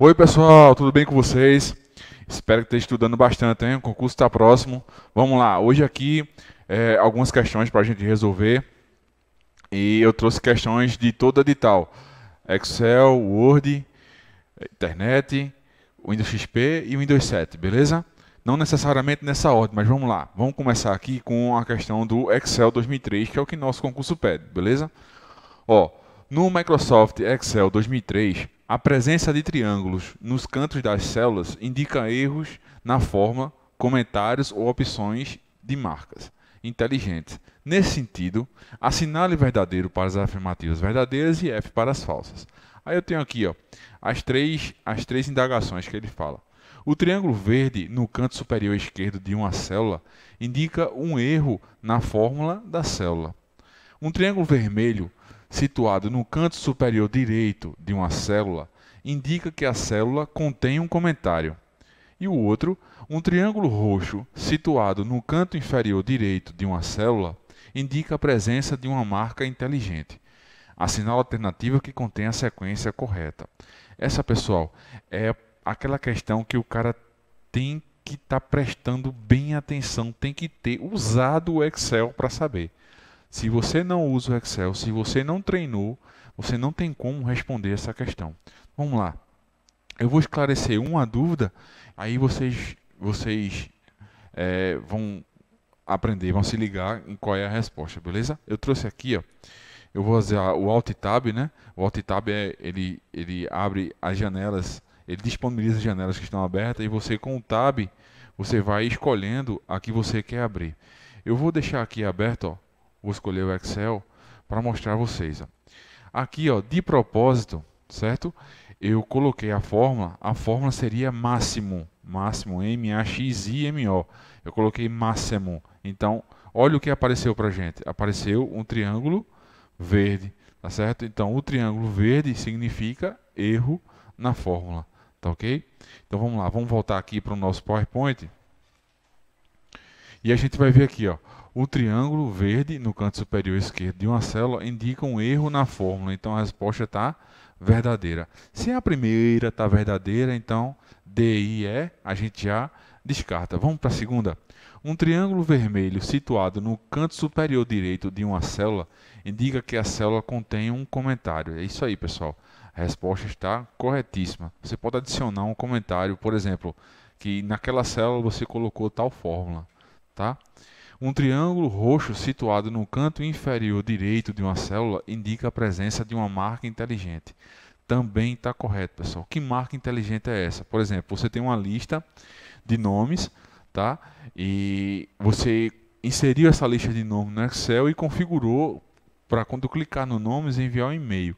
Oi pessoal, tudo bem com vocês? Espero que esteja estudando bastante, hein? O concurso está próximo. Vamos lá, hoje aqui algumas questões para a gente resolver. E eu trouxe questões de todo edital: Excel, Word, Internet, Windows XP e Windows 7, beleza? Não necessariamente nessa ordem, mas vamos lá. Vamos começar aqui com a questão do Excel 2003, que é o que nosso concurso pede, beleza? Ó, no Microsoft Excel 2003, a presença de triângulos nos cantos das células indica erros na forma, comentários ou opções de marcas inteligentes. Nesse sentido, assinale verdadeiro para as afirmativas verdadeiras e F para as falsas. Aí eu tenho aqui, ó, as três indagações que ele fala. O triângulo verde no canto superior esquerdo de uma célula indica um erro na fórmula da célula. Um triângulo vermelho situado no canto superior direito de uma célula indica que a célula contém um comentário. E o outro, um triângulo roxo situado no canto inferior direito de uma célula, indica a presença de uma marca inteligente. Assinale a alternativa que contém a sequência correta. Essa, pessoal, é aquela questão que o cara tem que estar prestando bem atenção, tem que ter usado o Excel para saber. Se você não usa o Excel, se você não treinou, você não tem como responder essa questão. Vamos lá. Eu vou esclarecer uma dúvida, aí vocês vão aprender, vão se ligar em qual é a resposta, beleza? Eu trouxe aqui, ó, eu vou usar o Alt Tab, né? O Alt Tab ele abre as janelas, ele disponibiliza as janelas que estão abertas e você com o Tab, você vai escolhendo a que você quer abrir. Eu vou deixar aqui aberto, ó, vou escolher o Excel para mostrar a vocês. Ó. Aqui, ó, de propósito, certo? Eu coloquei a fórmula seria máximo, M-A-X-I-M-O. Eu coloquei máximo. Então, olha o que apareceu para a gente. Apareceu um triângulo verde, tá certo? Então, o triângulo verde significa erro na fórmula, tá ok? Então, vamos lá, vamos voltar aqui para o nosso PowerPoint. E a gente vai ver aqui, ó, o triângulo verde no canto superior esquerdo de uma célula indica um erro na fórmula, então a resposta está verdadeira. Se a primeira está verdadeira, então D e E a gente já descarta. Vamos para a segunda. Um triângulo vermelho situado no canto superior direito de uma célula indica que a célula contém um comentário. É isso aí, pessoal. A resposta está corretíssima. Você pode adicionar um comentário, por exemplo, que naquela célula você colocou tal fórmula. Tá? Um triângulo roxo situado no canto inferior direito de uma célula indica a presença de uma marca inteligente. Também está correto, pessoal. Que marca inteligente é essa? Por exemplo, você tem uma lista de nomes, tá? E você inseriu essa lista de nomes no Excel e configurou para quando clicar no nomes enviar um e-mail.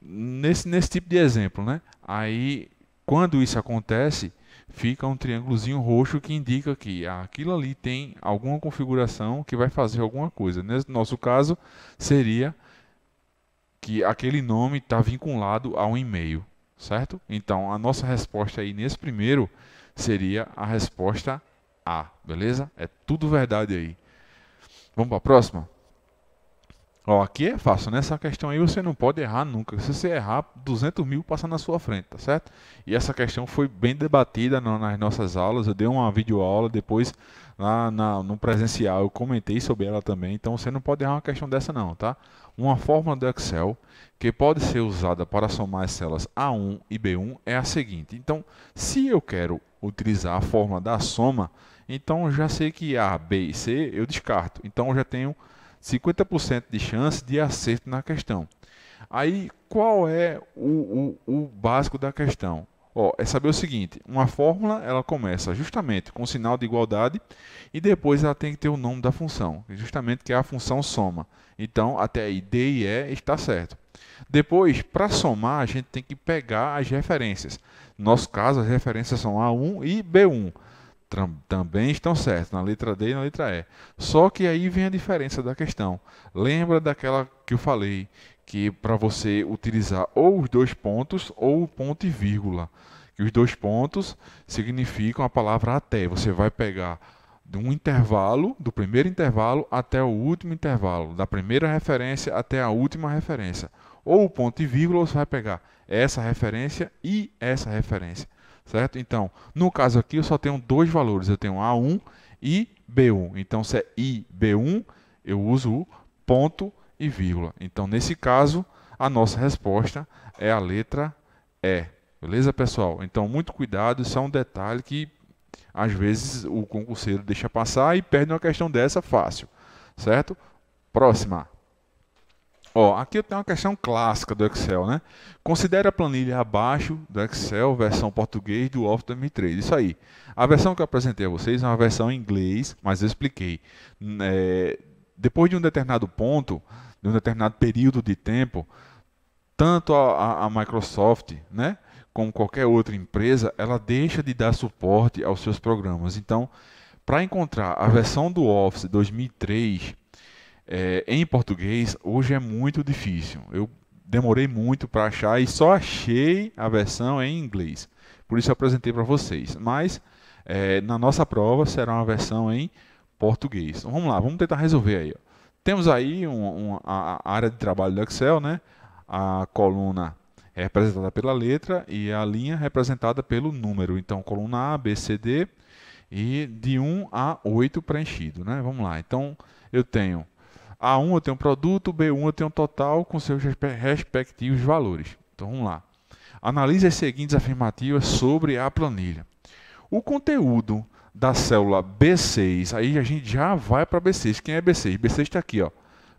Nesse tipo de exemplo, né? Aí, quando isso acontece, fica um triângulozinho roxo que indica que aquilo ali tem alguma configuração que vai fazer alguma coisa. Nesse nosso caso, seria que aquele nome está vinculado a um e-mail, certo? Então, a nossa resposta aí nesse primeiro seria a resposta A, beleza? É tudo verdade aí. Vamos para a próxima? Ó, aqui é fácil, nessa questão aí você não pode errar nunca. Se você errar, 200 mil passa na sua frente, tá certo? E essa questão foi bem debatida nas nossas aulas. Eu dei uma videoaula, depois no presencial eu comentei sobre ela também. Então você não pode errar uma questão dessa não, tá? Uma fórmula do Excel que pode ser usada para somar as células A1 e B1 é a seguinte. Então, se eu quero utilizar a fórmula da soma, então eu já sei que A, B e C eu descarto. Então eu já tenho 50% de chance de acerto na questão. Aí, qual é o básico da questão? Ó, é saber o seguinte, uma fórmula ela começa justamente com o sinal de igualdade e depois ela tem que ter o nome da função, justamente que é a função soma. Então, até aí, D e E está certo. Depois, para somar, a gente tem que pegar as referências. No nosso caso, as referências são A1 e B1. Também estão certos, na letra D e na letra E. Só que aí vem a diferença da questão. Lembra daquela que eu falei, que para você utilizar ou os dois pontos ou o ponto e vírgula. Que os dois pontos significam a palavra até. Você vai pegar de um intervalo, do primeiro intervalo até o último intervalo, da primeira referência até a última referência. Ou o ponto e vírgula você vai pegar essa referência e essa referência, certo? Então, no caso aqui eu só tenho dois valores, eu tenho A1 e B1. Então, se é I, B1, eu uso o ponto e vírgula. Então, nesse caso, a nossa resposta é a letra E. Beleza, pessoal? Então, muito cuidado, isso é um detalhe que às vezes o concurseiro deixa passar e perde uma questão dessa fácil, certo? Próxima. Ó, aqui eu tenho uma questão clássica do Excel, né? Considere a planilha abaixo do Excel, versão português do Office 2003. Isso aí. A versão que eu apresentei a vocês é uma versão em inglês, mas eu expliquei. Depois de um determinado ponto, de um determinado período de tempo, tanto a Microsoft, né, como qualquer outra empresa, ela deixa de dar suporte aos seus programas. Então, para encontrar a versão do Office 2003 em português, hoje é muito difícil. Eu demorei muito para achar e só achei a versão em inglês. Por isso eu apresentei para vocês. Mas na nossa prova será uma versão em português. Então, vamos lá, vamos tentar resolver aí. Ó. Temos aí a área de trabalho do Excel, né? A coluna é representada pela letra e a linha representada pelo número. Então, coluna A, B, C, D e de 1 a 8 preenchido, né? Vamos lá. Então, eu tenho A1 eu tenho produto, B1 eu tenho total com seus respectivos valores. Então, vamos lá. Analise as seguintes afirmativas sobre a planilha. O conteúdo da célula B6, aí a gente já vai para B6. Quem é B6? B6 está aqui, ó.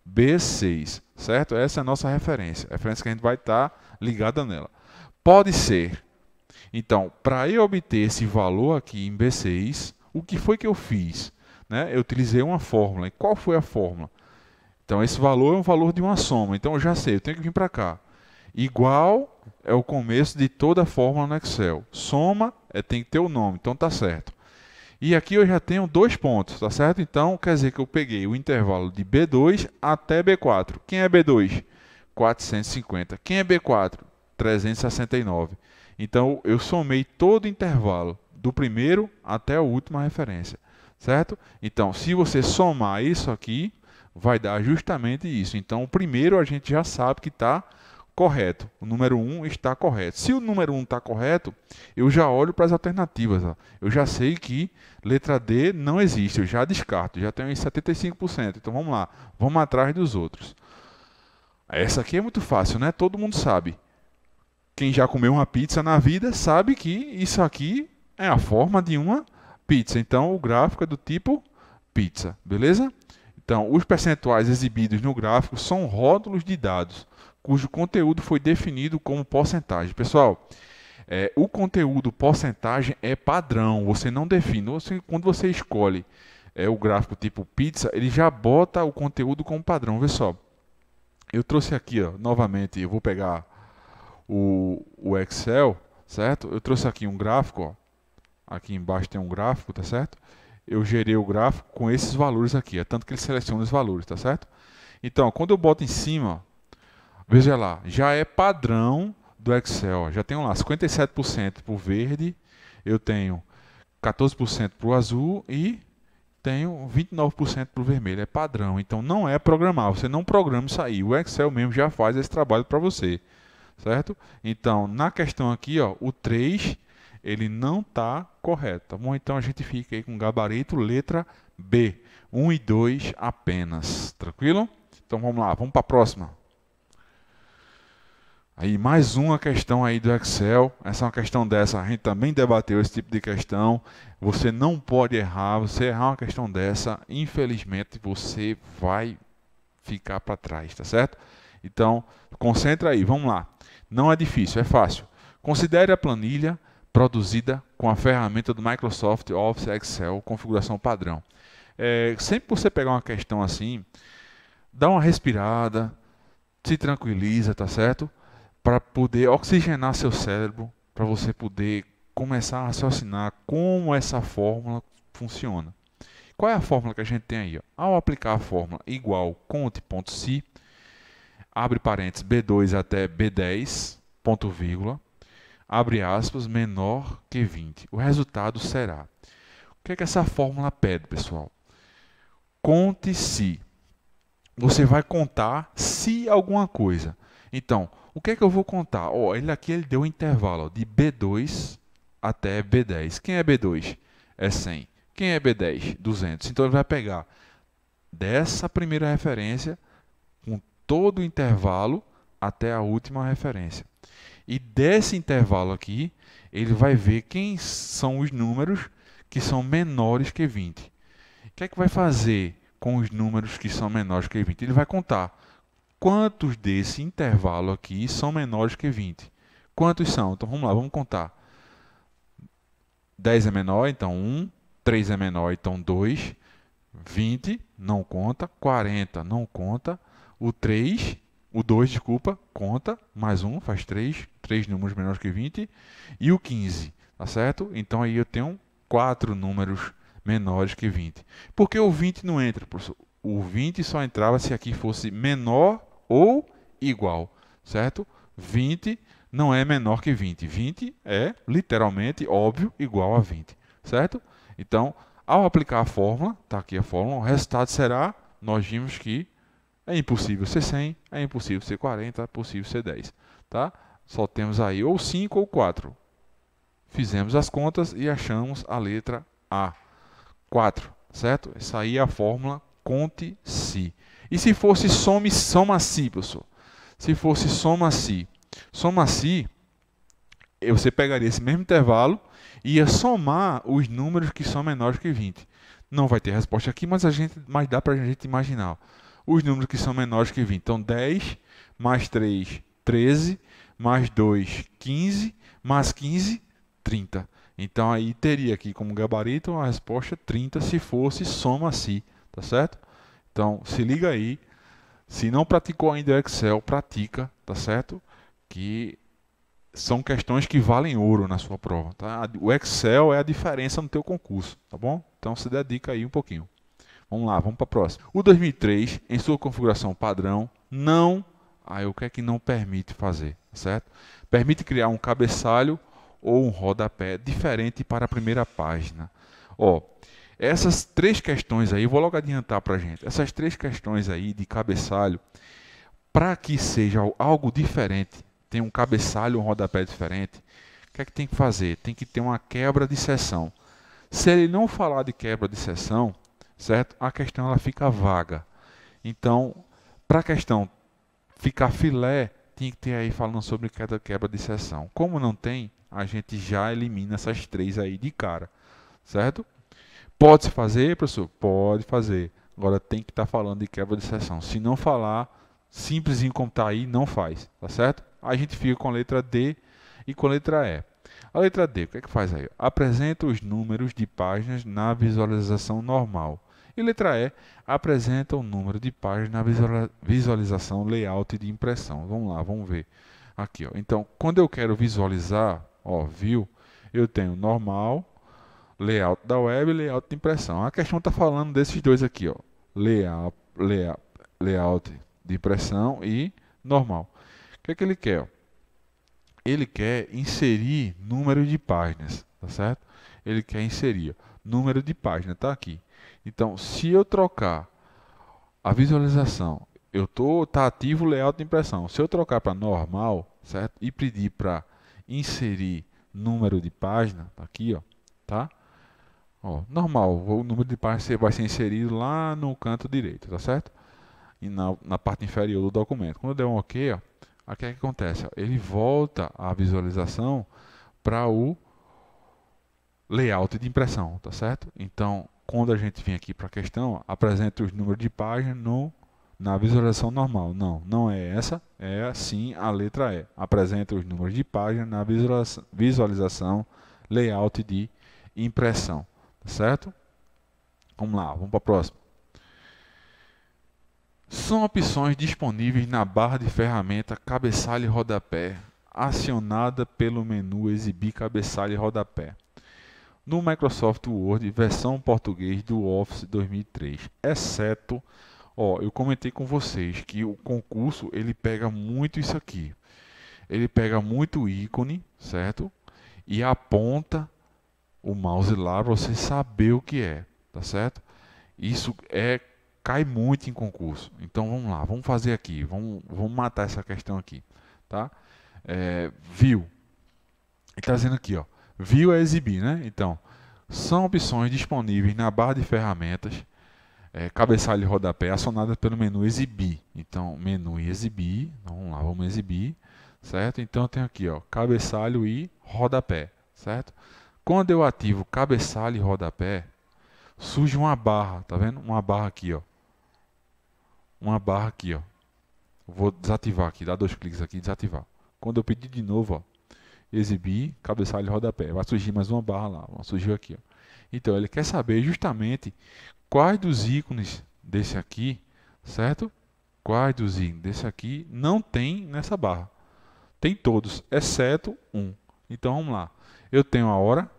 B6, certo? Essa é a nossa referência. A referência que a gente vai estar ligada nela. Pode ser. Então, para eu obter esse valor aqui em B6, o que foi que eu fiz? Né? Eu utilizei uma fórmula. E qual foi a fórmula? Então, esse valor é um valor de uma soma. Então, eu já sei, eu tenho que vir para cá. Igual é o começo de toda a fórmula no Excel. Soma tem que ter o nome, então tá certo. E aqui eu já tenho dois pontos, tá certo? Então, quer dizer que eu peguei o intervalo de B2 até B4. Quem é B2? 450. Quem é B4? 369. Então, eu somei todo o intervalo, do primeiro até a última referência, certo? Então, se você somar isso aqui, vai dar justamente isso. Então, o primeiro a gente já sabe que está correto. O número 1 está correto. Se o número 1 está correto, eu já olho para as alternativas. Ó. Eu já sei que letra D não existe. Eu já descarto. Já tenho em 75%. Então, vamos lá. Vamos atrás dos outros. Essa aqui é muito fácil, né? Todo mundo sabe. Quem já comeu uma pizza na vida sabe que isso aqui é a forma de uma pizza. Então, o gráfico é do tipo pizza. Beleza? Então, os percentuais exibidos no gráfico são rótulos de dados, cujo conteúdo foi definido como porcentagem. Pessoal, o conteúdo porcentagem é padrão, você não define. Quando você escolhe o gráfico tipo pizza, ele já bota o conteúdo como padrão. Vê só, eu trouxe aqui, ó, novamente, eu vou pegar o Excel, certo? Eu trouxe aqui um gráfico, ó. Aqui embaixo tem um gráfico, tá certo? Eu gerei o gráfico com esses valores aqui, é tanto que ele seleciona os valores, tá certo? Então, quando eu boto em cima, veja lá, já é padrão do Excel, ó, já tenho lá 57% para o verde, eu tenho 14% para o azul e tenho 29% para o vermelho, é padrão, então não é programar, você não programa isso aí, o Excel mesmo já faz esse trabalho para você, certo? Então, na questão aqui, ó, o 3... ele não está correto, tá bom? Então a gente fica aí com gabarito letra B, 1 e 2 apenas, tranquilo? Então vamos lá, vamos para a próxima. Aí mais uma questão aí do Excel, essa é uma questão dessa, a gente também debateu esse tipo de questão, você não pode errar, você errar uma questão dessa, infelizmente você vai ficar para trás, tá certo? Então, concentra aí, vamos lá. Não é difícil, é fácil. Considere a planilha produzida com a ferramenta do Microsoft Office Excel, configuração padrão. Sempre que você pegar uma questão assim, dá uma respirada, se tranquiliza, tá certo? Para poder oxigenar seu cérebro, para você poder começar a raciocinar como essa fórmula funciona. Qual é a fórmula que a gente tem aí? Ó? Ao aplicar a fórmula igual conte.si, abre parênteses B2 até B10, ponto vírgula, abre aspas, menor que 20. O resultado será. O que é que essa fórmula pede, pessoal? Conte se. Você vai contar se alguma coisa. Então, O que é que eu vou contar? Ó, ele deu um intervalo ó, de B2 até B10. Quem é B2? É 100. Quem é B10? 200. Então ele vai pegar dessa primeira referência com todo o intervalo até a última referência. E desse intervalo aqui, ele vai ver quem são os números que são menores que 20. O que é que vai fazer com os números que são menores que 20? Ele vai contar quantos desse intervalo aqui são menores que 20. Quantos são? Então vamos lá, vamos contar. 10 é menor, então 1. 3 é menor, então 2. 20 não conta. 40 não conta. O 2, desculpa, conta. Mais 1 faz 3. 3 números menores que 20. E o 15, tá certo? Então aí eu tenho 4 números menores que 20. Por que o 20 não entra, professor? O 20 só entrava se aqui fosse menor ou igual, certo? 20 não é menor que 20. 20 é, literalmente, óbvio, igual a 20, certo? Então, ao aplicar a fórmula, está aqui a fórmula, o resultado será, nós vimos que é impossível ser 100, é impossível ser 40, é possível ser 10, tá? Só temos aí ou 5 ou 4. Fizemos as contas e achamos a letra A. 4, certo? Essa aí é a fórmula conte-se. E se fosse soma-se, professor? Se fosse soma-se. Soma-se, você pegaria esse mesmo intervalo e ia somar os números que são menores que 20. Não vai ter resposta aqui, mas dá para a gente imaginar. Os números que são menores que 20. Então, 10 mais 3, 13, mais 2, 15, mais 15, 30. Então, aí teria aqui como gabarito a resposta 30 se fosse soma-se, tá certo? Então, se liga aí. Se não praticou ainda o Excel, pratica, tá certo? Que são questões que valem ouro na sua prova, tá? O Excel é a diferença no teu concurso, tá bom? Então, se dedica aí um pouquinho. Vamos lá, vamos para a próxima. O 2003, em sua configuração padrão, não... Aí o que é que não permite fazer, certo? Permite criar um cabeçalho ou um rodapé diferente para a primeira página. Ó, essas 3 questões aí, vou logo adiantar para a gente. Essas 3 questões aí de cabeçalho, para que seja algo diferente, tem um cabeçalho ou um rodapé diferente, o que é que tem que fazer? Tem que ter uma quebra de seção. Se ele não falar de quebra de seção, certo? A questão ela fica vaga. Então, para a questão ficar filé, tem que ter aí falando sobre quebra de seção. Como não tem, a gente já elimina essas 3 aí de cara, certo? Pode-se fazer, professor? Pode fazer. Agora tem que estar falando de quebra de seção. Se não falar, simplesinho como está aí, não faz, tá certo? A gente fica com a letra D e com a letra E. A letra D, o que é que faz aí? Apresenta os números de páginas na visualização normal. E letra E, apresenta o número de páginas na visualização layout de impressão. Vamos lá, vamos ver. Aqui, ó. Então, quando eu quero visualizar, ó, view, eu tenho normal, layout da web e layout de impressão. A questão está falando desses dois aqui, ó. Layout de impressão e normal. O que é que ele quer? Ó? Ele quer inserir número de páginas, tá certo? Ele quer inserir número de páginas, tá aqui. Então, se eu trocar a visualização, tá ativo o layout de impressão. Se eu trocar para normal, certo? E pedir para inserir número de página, tá aqui, ó, tá? Ó, normal, o número de páginas vai ser inserido lá no canto direito, tá certo? E na parte inferior do documento. Quando eu der um OK, ó, aqui é que acontece? Ó, ele volta a visualização para o layout de impressão, tá certo? Então, quando a gente vem aqui para a questão, apresenta os números de página na visualização normal. Não, não é essa, é sim a letra E. Apresenta os números de página na visualização layout de impressão, tá certo? Vamos lá, vamos para a próxima. São opções disponíveis na barra de ferramenta cabeçalho e rodapé, acionada pelo menu exibir cabeçalho e rodapé. No Microsoft Word, versão português do Office 2003, exceto, ó, eu comentei com vocês que o concurso ele pega muito isso aqui, ele pega muito ícone, certo? E aponta o mouse lá para você saber o que é, tá certo? Isso cai muito em concurso. Então vamos lá, vamos fazer aqui, vamos matar essa questão aqui, tá? View. Ele está dizendo aqui, ó, View é exibir, né? Então, são opções disponíveis na barra de ferramentas, cabeçalho e rodapé, acionadas pelo menu exibir. Então, menu e exibir, vamos lá, vamos exibir, certo? Então, eu tenho aqui, ó, cabeçalho e rodapé, certo? Quando eu ativo cabeçalho e rodapé, surge uma barra, tá vendo? Uma barra aqui, ó. Uma barra aqui, ó. Vou desativar aqui, dar 2 cliques aqui e desativar. Quando eu pedir de novo, ó, exibir, cabeçalho e rodapé, vai surgir mais uma barra lá, ó, surgiu aqui, ó. Então, ele quer saber justamente quais dos ícones desse aqui, certo? Quais dos ícones desse aqui não tem nessa barra. Tem todos, exceto um. Então, vamos lá. Eu tenho a hora,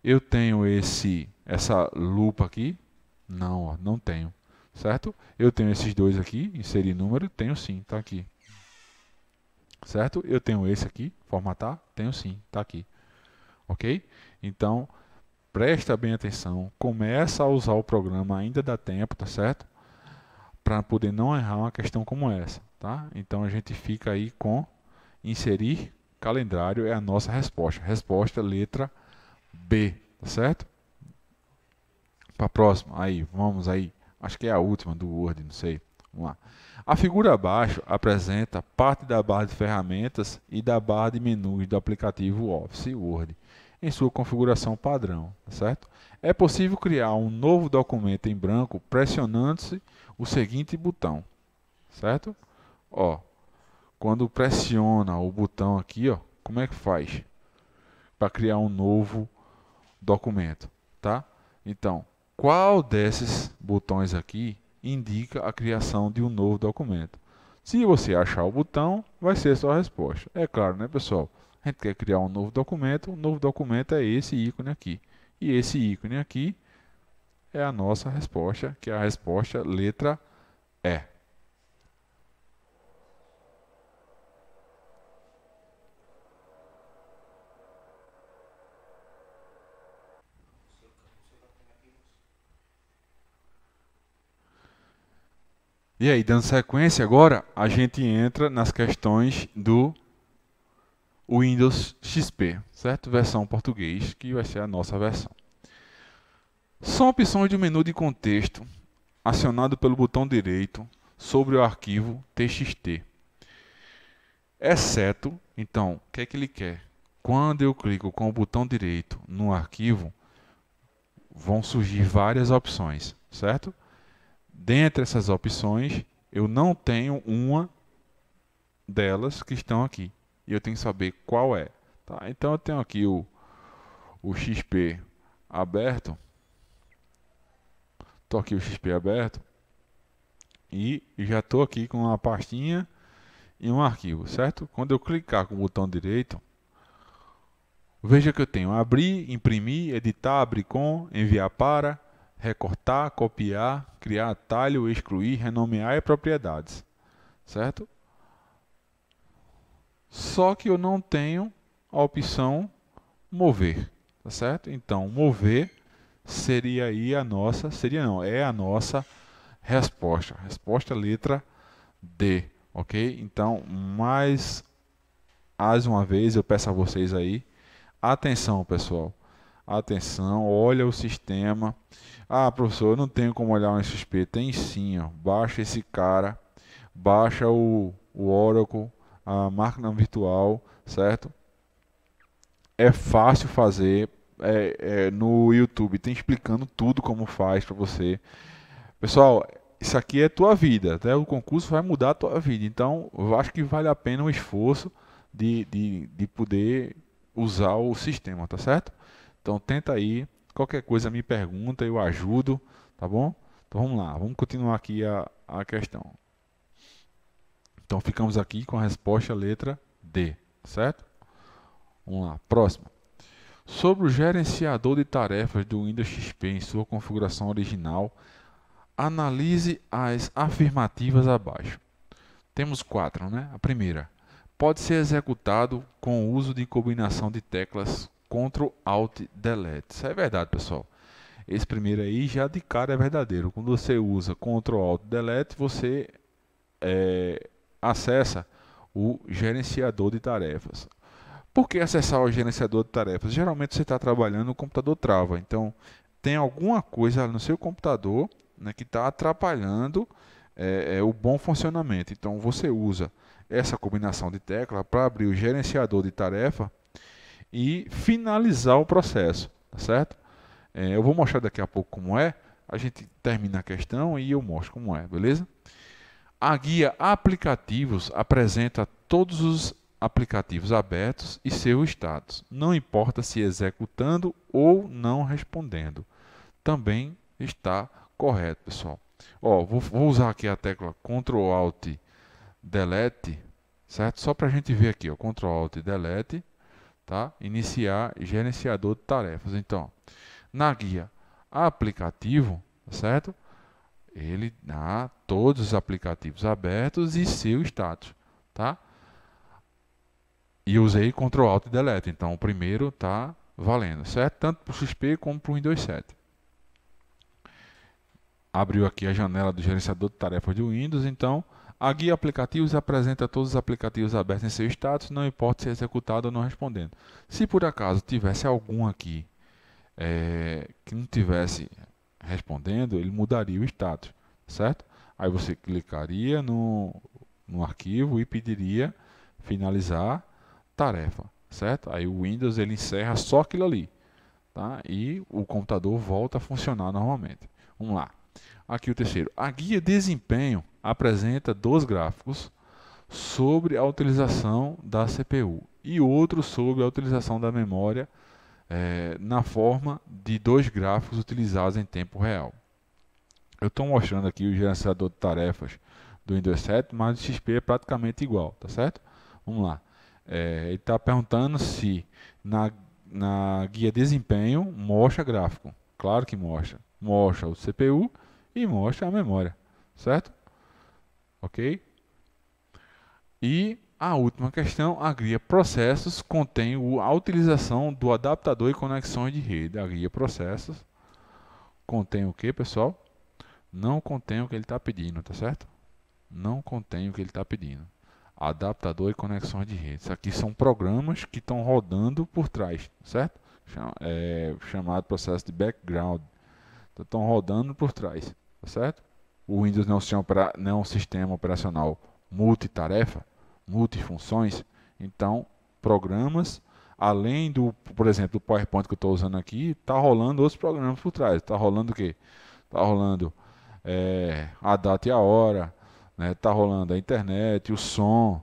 Eu tenho essa lupa aqui, não, ó, não tenho, certo? Eu tenho esses dois aqui, inserir número, tenho sim, está aqui. Certo? Eu tenho esse aqui, formatar, tenho sim, está aqui. Ok? Então, presta bem atenção, começa a usar o programa, ainda dá tempo, tá certo? Para poder não errar uma questão como essa, tá? Então, a gente fica aí com inserir calendário, é a nossa resposta. Resposta, letra B, tá certo? Para a próxima, aí, vamos aí. Acho que é a última do Word, não sei. Vamos lá. A figura abaixo apresenta parte da barra de ferramentas e da barra de menus do aplicativo Office Word em sua configuração padrão, tá certo? É possível criar um novo documento em branco pressionando-se o seguinte botão, certo? Ó, quando pressiona o botão aqui, ó, como é que faz para criar um novo documento, tá? Então, qual desses botões aqui indica a criação de um novo documento? Se você achar o botão, vai ser a sua resposta. É claro, né, pessoal? A gente quer criar um novo documento, o novo documento é esse ícone aqui. E esse ícone aqui é a nossa resposta, que é a resposta letra E. E aí, dando sequência agora, a gente entra nas questões do Windows XP, certo? Versão português, que vai ser a nossa versão. São opções de menu de contexto, acionado pelo botão direito sobre o arquivo txt. Exceto, então, o que é que ele quer? Quando eu clico com o botão direito no arquivo, vão surgir várias opções, certo? Dentre essas opções, eu não tenho uma delas que estão aqui. E eu tenho que saber qual é. Tá? Então eu tenho aqui o XP aberto. Estou aqui o XP aberto. E já estou aqui com uma pastinha e um arquivo, certo? Quando eu clicar com o botão direito, veja que eu tenho abrir, imprimir, editar, abrir com, enviar para, recortar, copiar, criar atalho, excluir, renomear e propriedades, certo? Só que eu não tenho a opção mover, tá certo? Então, mover seria aí a nossa, é a nossa resposta. Resposta letra D, ok? Então, mais uma vez eu peço a vocês aí, atenção, pessoal. Atenção, olha o sistema. Ah, professor, eu não tenho como olhar um XP. Tem sim, ó. Baixa esse cara, baixa o Oracle, a máquina virtual, certo? É fácil fazer, no YouTube tem explicando tudo como faz para você. Pessoal, isso aqui é tua vida, até o concurso vai mudar a tua vida, então eu acho que vale a pena o esforço de poder usar o sistema, tá certo? Então tenta aí, qualquer coisa me pergunta, eu ajudo, tá bom? Então vamos lá, vamos continuar aqui a questão. Então ficamos aqui com a resposta letra D, certo? Vamos lá, próximo. Sobre o gerenciador de tarefas do Windows XP em sua configuração original, analise as afirmativas abaixo. Temos 4, né? A primeira, pode ser executado com o uso de combinação de teclas Ctrl, Alt, Delete. Isso é verdade, pessoal. Esse primeiro aí já de cara é verdadeiro. Quando você usa Ctrl, Alt, Delete, você acessa o gerenciador de tarefas. Por que acessar o gerenciador de tarefas? Geralmente você está trabalhando, o computador trava. Então, tem alguma coisa no seu computador, né, que está atrapalhando o bom funcionamento. Então, você usa essa combinação de tecla para abrir o gerenciador de tarefa e finalizar o processo, tá certo? Eu vou mostrar daqui a pouco como é. A gente termina a questão e eu mostro como é, beleza? A guia Aplicativos apresenta todos os aplicativos abertos e seu status, não importa se executando ou não respondendo. Também está correto, pessoal. Vou usar aqui a tecla Ctrl Alt Delete, certo? Só para a gente ver aqui, Ctrl Alt Delete, tá? Iniciar gerenciador de tarefas. Então, na guia aplicativo, certo? Ele dá todos os aplicativos abertos e seu status, tá? E usei Ctrl Alt Delete, então o primeiro está valendo, certo? Tanto para o XP como para o Windows 7. Abriu aqui a janela do gerenciador de tarefas do Windows, então a guia aplicativos apresenta todos os aplicativos abertos em seu status, não importa se é executado ou não respondendo. Se por acaso tivesse algum aqui que não tivesse respondendo, ele mudaria o status, certo? Aí você clicaria no arquivo e pediria finalizar tarefa, certo? Aí o Windows ele encerra só aquilo ali, tá? E o computador volta a funcionar normalmente. Vamos lá. Aqui o terceiro. A guia desempenho apresenta 2 gráficos sobre a utilização da CPU e outro sobre a utilização da memória na forma de 2 gráficos utilizados em tempo real. Eu estou mostrando aqui o gerenciador de tarefas do Windows 7, mas o XP é praticamente igual, tá certo? Vamos lá. Ele está perguntando se na guia desempenho mostra gráfico. Claro que mostra. Mostra o CPU e mostra a memória, certo? Ok? E a última questão, a guia processos contém a utilização do adaptador e conexões de rede. A guia processos contém o que, pessoal? Não contém o que ele está pedindo, tá certo? Não contém o que ele está pedindo. Adaptador e conexões de rede. Isso aqui são programas que estão rodando por trás, certo? Chamado processo de background. Então, estão rodando por trás, tá certo? O Windows não é um sistema operacional multitarefa, multifunções. Então, programas, além do, por exemplo, do PowerPoint que eu estou usando aqui, está rolando outros programas por trás. Está rolando o quê? Está rolando a data e a hora, né? Está rolando a internet, o som,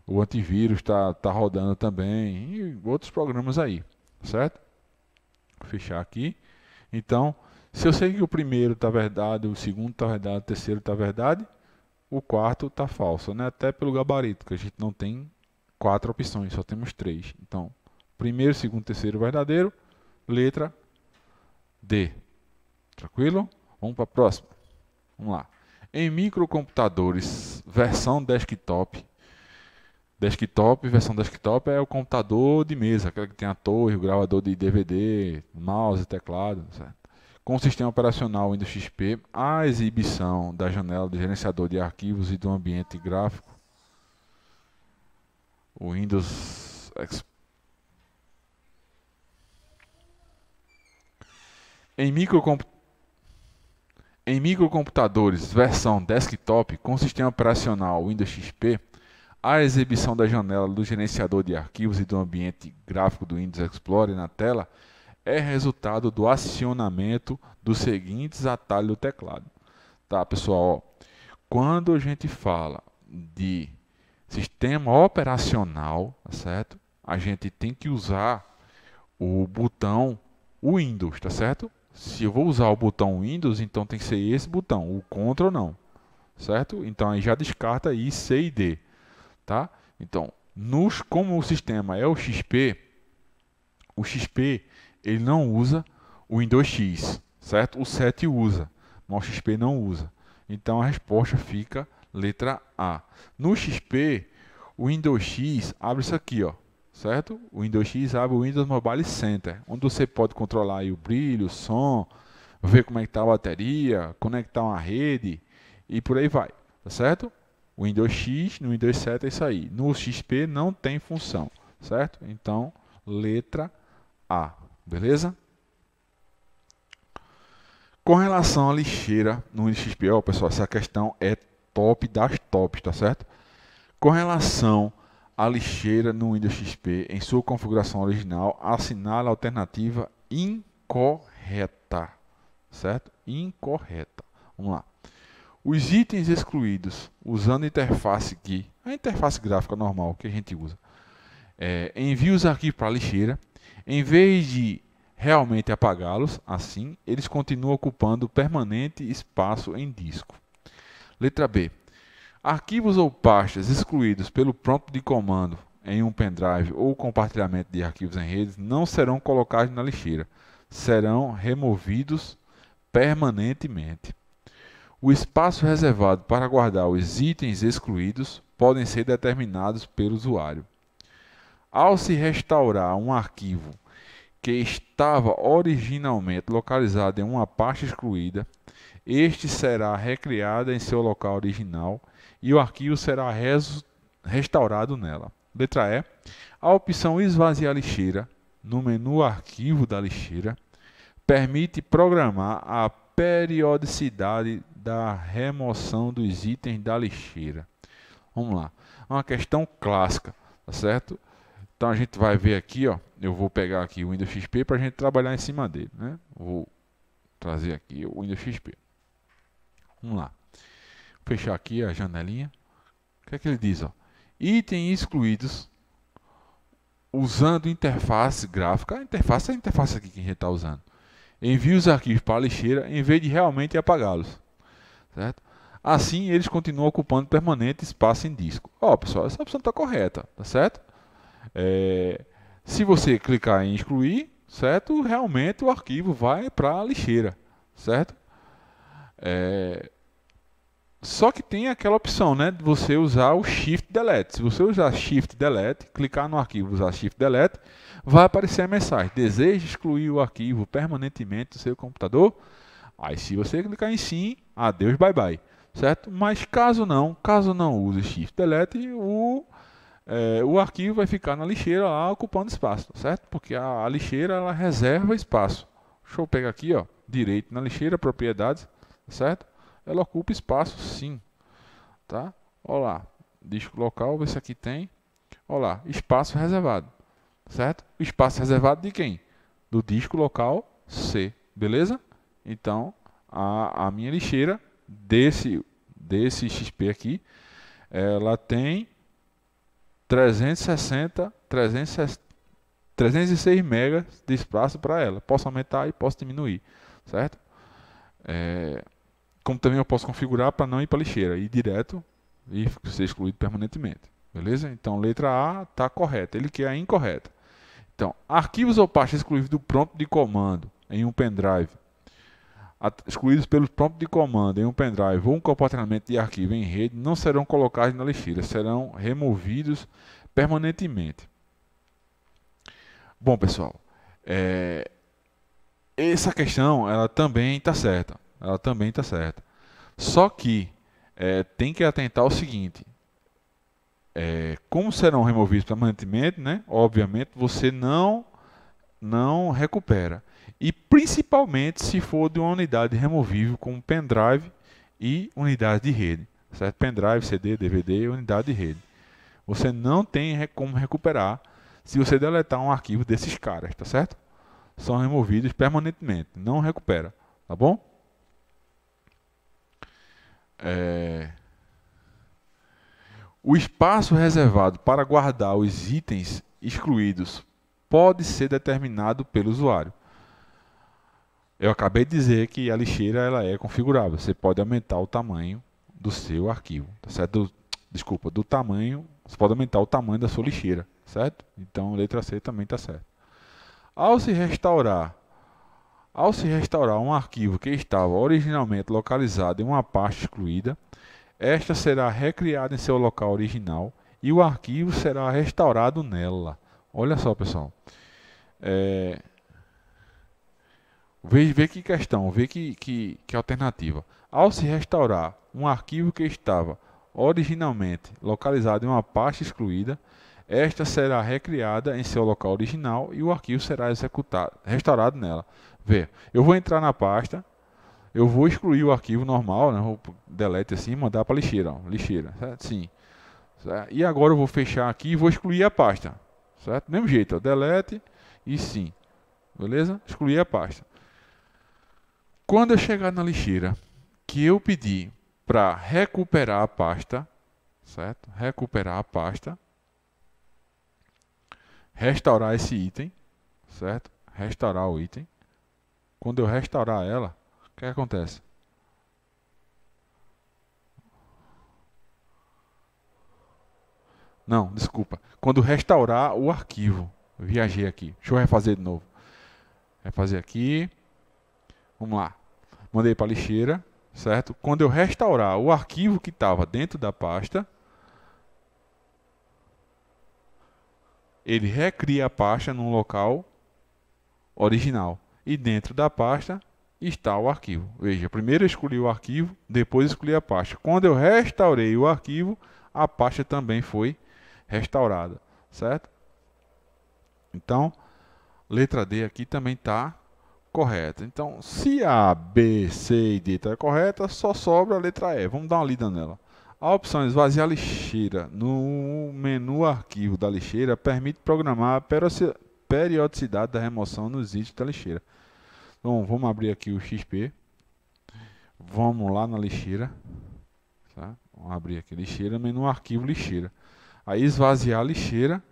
o antivírus está rodando também, e outros programas aí, certo? Vou fechar aqui. Então, se eu sei que o primeiro está verdade, o segundo está verdade, o terceiro está verdade, o quarto está falso, né? Até pelo gabarito, que a gente não tem 4 opções, só temos 3. Então, primeiro, segundo, terceiro verdadeiro, letra D. Tranquilo? Vamos para a próxima. Vamos lá. Em microcomputadores, versão desktop. Versão desktop é o computador de mesa, aquele que tem a torre, o gravador de DVD, mouse, teclado, certo? Com o sistema operacional Windows XP, a exibição da janela do gerenciador de arquivos e do ambiente gráfico, o Windows Em microcomputadores versão desktop com sistema operacional Windows XP, a exibição da janela do gerenciador de arquivos e do ambiente gráfico do Windows Explorer na tela é resultado do acionamento dos seguintes atalhos do teclado. Tá, pessoal? Quando a gente fala de sistema operacional, tá certo? A gente tem que usar o botão Windows, tá certo? Se eu vou usar o botão Windows, então tem que ser esse botão, o Ctrl não, certo? Então aí já descarta aí C e D, tá? Então, como o sistema é o XP ele não usa o Windows X, certo? O 7 usa, mas o XP não usa. Então a resposta fica letra A. No XP, o Windows X abre isso aqui, ó, certo? O Windows X abre o Windows Mobile Center, onde você pode controlar aí o brilho, o som, ver como é que está a bateria, conectar uma rede e por aí vai, tá certo? Windows X, no Windows 7 é isso aí. No XP não tem função, certo? Então, letra A, beleza? Com relação à lixeira no Windows XP, ó, pessoal, essa questão é top das tops, tá certo? Com relação à lixeira no Windows XP, em sua configuração original, assinale a alternativa incorreta, certo? Incorreta. Vamos lá. Os itens excluídos usando a interface aqui, a interface gráfica normal que a gente usa, envie os arquivos para a lixeira, em vez de realmente apagá-los, assim, eles continuam ocupando permanente espaço em disco. Letra B. Arquivos ou pastas excluídos pelo prompt de comando em um pendrive ou compartilhamento de arquivos em redes não serão colocados na lixeira, serão removidos permanentemente. O espaço reservado para guardar os itens excluídos podem ser determinados pelo usuário. Ao se restaurar um arquivo que estava originalmente localizado em uma pasta excluída, este será recriado em seu local original e o arquivo será restaurado nela. Letra E. A opção esvaziar lixeira no menu arquivo da lixeira permite programar a periodicidade da remoção dos itens da lixeira. Vamos lá. É uma questão clássica, tá certo? Então a gente vai ver aqui, ó. Eu vou pegar aqui o Windows XP para a gente trabalhar em cima dele, né? Vou trazer aqui o Windows XP. Vamos lá. Vou fechar aqui a janelinha. O que é que ele diz, ó? Itens excluídos usando interface gráfica. A interface é a interface aqui que a gente está usando. Envie os arquivos para a lixeira em vez de realmente apagá-los, certo? Assim, eles continuam ocupando permanente espaço em disco. Ó, pessoal, essa opção está correta, tá certo? Se você clicar em excluir, certo? Realmente o arquivo vai para a lixeira, certo? Só que tem aquela opção, né, de você usar o Shift Delete. Se você usar Shift Delete, clicar no arquivo e usar Shift Delete, vai aparecer a mensagem: deseja excluir o arquivo permanentemente do seu computador? Aí se você clicar em sim, adeus, bye bye, certo? Mas caso não use Shift Delete, o arquivo vai ficar na lixeira lá ocupando espaço, certo? Porque a lixeira ela reserva espaço. Deixa eu pegar aqui, ó, direito na lixeira, propriedades, certo? Ela ocupa espaço sim, tá? Olha lá, disco local, vê se aqui tem. Olha lá, espaço reservado, certo? O espaço reservado de quem? Do disco local C, beleza? Então, a minha lixeira desse XP aqui, ela tem 306 megas de espaço para ela. Posso aumentar e posso diminuir, certo? Como também eu posso configurar para não ir para a lixeira, ir direto e ser excluído permanentemente. Beleza? Então, letra A está correta, ele quer a incorreta. Então, arquivos ou pastas excluídos do prompt de comando em um pendrive, excluídos pelo prompt de comando em um pendrive ou um compartilhamento de arquivo em rede, não serão colocados na lixeira, serão removidos permanentemente. Bom, pessoal, essa questão ela também está certa. Ela também está certa. Só que tem que atentar ao seguinte: como serão removidos permanentemente, né? Obviamente você não recupera. E principalmente se for de uma unidade removível como pendrive e unidade de rede, certo? Pendrive, CD, DVD, unidade de rede. Você não tem como recuperar se você deletar um arquivo desses caras, tá certo? São removidos permanentemente, não recupera, tá bom? O espaço reservado para guardar os itens excluídos pode ser determinado pelo usuário. Eu acabei de dizer que a lixeira ela é configurável. Você pode aumentar o tamanho do seu arquivo, tá certo? Do tamanho. Você pode aumentar o tamanho da sua lixeira, certo? Então, letra C também está certo. Ao se restaurar um arquivo que estava originalmente localizado em uma pasta excluída, esta será recriada em seu local original e o arquivo será restaurado nela. Olha só, pessoal. Vê que questão, vê que alternativa. Ao se restaurar um arquivo que estava originalmente localizada em uma pasta excluída, esta será recriada em seu local original e o arquivo será restaurado nela. Vê, eu vou entrar na pasta, eu vou excluir o arquivo normal, né? Vou delete assim e mandar para lixeira, ó, lixeira, certo? Sim. Certo? E agora eu vou fechar aqui e vou excluir a pasta, certo? Do mesmo jeito, ó, delete e sim, beleza? Excluir a pasta. Quando eu chegar na lixeira, que eu pedir para recuperar a pasta, certo? Recuperar a pasta, restaurar esse item, certo? Restaurar o item. Quando eu restaurar ela, o que acontece? Não, desculpa. Quando restaurar o arquivo, viajei aqui. Deixa eu refazer de novo. Refazer aqui. Vamos lá. Mandei para a lixeira, certo? Quando eu restaurar o arquivo que estava dentro da pasta, ele recria a pasta no local original. E dentro da pasta está o arquivo. Veja, primeiro eu escolhi o arquivo, depois escolhi a pasta. Quando eu restaurei o arquivo, a pasta também foi restaurada, certo? Então, letra D aqui também está correta. Então, se a B, C e D está correta, só sobra a letra E. Vamos dar uma lida nela. A opção esvaziar a lixeira no menu arquivo da lixeira permite programar a periodicidade da remoção nos itens da lixeira. Então, vamos abrir aqui o XP. Vamos lá na lixeira. Tá? Vamos abrir aqui lixeira, menu arquivo lixeira. Aí esvaziar a lixeira.